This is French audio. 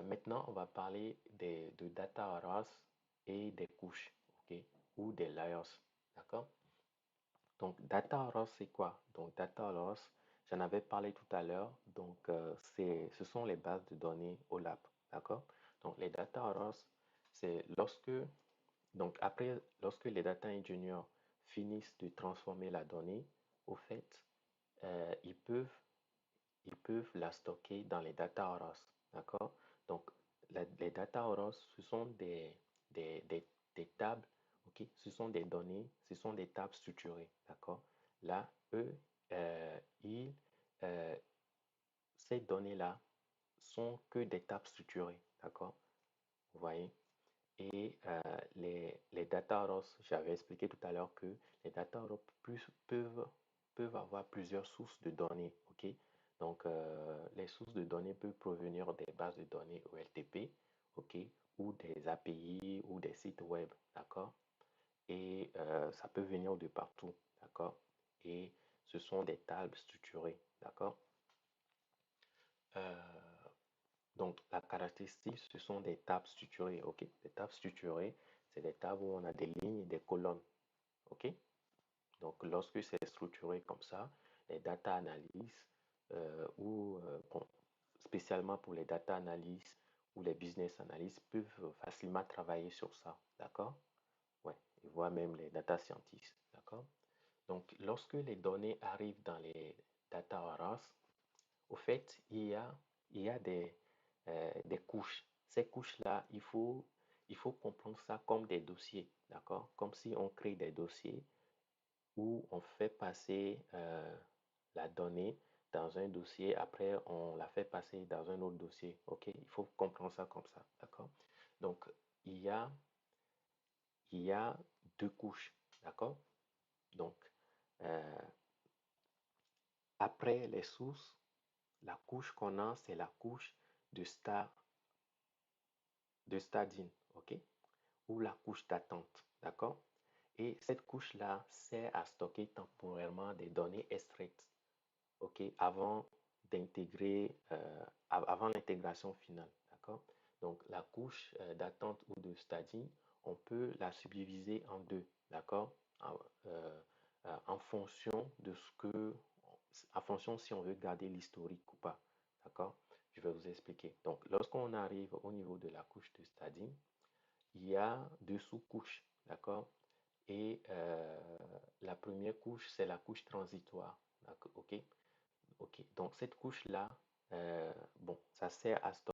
Maintenant, on va parler de data arrays et des couches, ok, ou des layers, d'accord? Donc, data arrays, c'est quoi? Donc, data arrays, j'en avais parlé tout à l'heure. Donc, ce sont les bases de données au lab, d'accord? Donc, les data arrays, c'est lorsque les data engineers finissent de transformer la donnée, au fait, euh, ils peuvent ils peuvent la stocker dans les data arrays. D'accord? Donc, les data arrays, ce sont des, des- des tables, ok? Ce sont des données, ce sont des tables structurées. D'accord? Là, eux, euh, ils, euh, ces données-là sont que des tables structurées. D'accord? Vous voyez? Et les data arrays, j'avais expliqué tout à l'heure que les data arrays peuvent avoir plusieurs sources de données. Ok. Donc, les sources de données peuvent provenir des bases de données OLTP, ok, ou des API ou des sites web. D'accord. Et ça peut venir de partout. D'accord. Et ce sont des tables structurées. D'accord. Euh, donc, la caractéristique, ce sont des tables structurées, ok? Des tables structurées, c'est des tables où on a des lignes et des colonnes, ok? Donc, lorsque c'est structuré comme ça, les data analyses bon, spécialement pour les data analyses ou les business analysts peuvent facilement travailler sur ça, d'accord? Ouais, et voire même les data scientists, d'accord? Donc, lorsque les données arrivent dans les data warehouse, au fait, il y a des couches. Ces couches-là, il faut comprendre ça comme des dossiers, d'accord? Comme si on crée des dossiers où on fait passer la donnée dans un dossier, après on la fait passer dans un autre dossier, ok? Il faut comprendre ça comme ça, d'accord? Donc, il y a, il y a deux couches, d'accord? Donc, euh, après les sources, la couche qu'on a, c'est la couche de staging, ok? Ou la couche d'attente, d'accord? Et cette couche-là sert à stocker temporairement des données extraites, ok? Avant l'intégration finale, d'accord? Donc, la couche d'attente ou de staging, on peut la subdiviser en deux, d'accord? En fonction de en fonction si on veut garder l'historique ou pas, d'accord? Je vais vous expliquer. Donc, lorsqu'on arrive au niveau de la couche de staging, il y a deux sous-couches, d'accord? Et la première couche, c'est la couche transitoire, d'accord? Ok? Ok. Donc, cette couche-là, bon, ça sert à stocker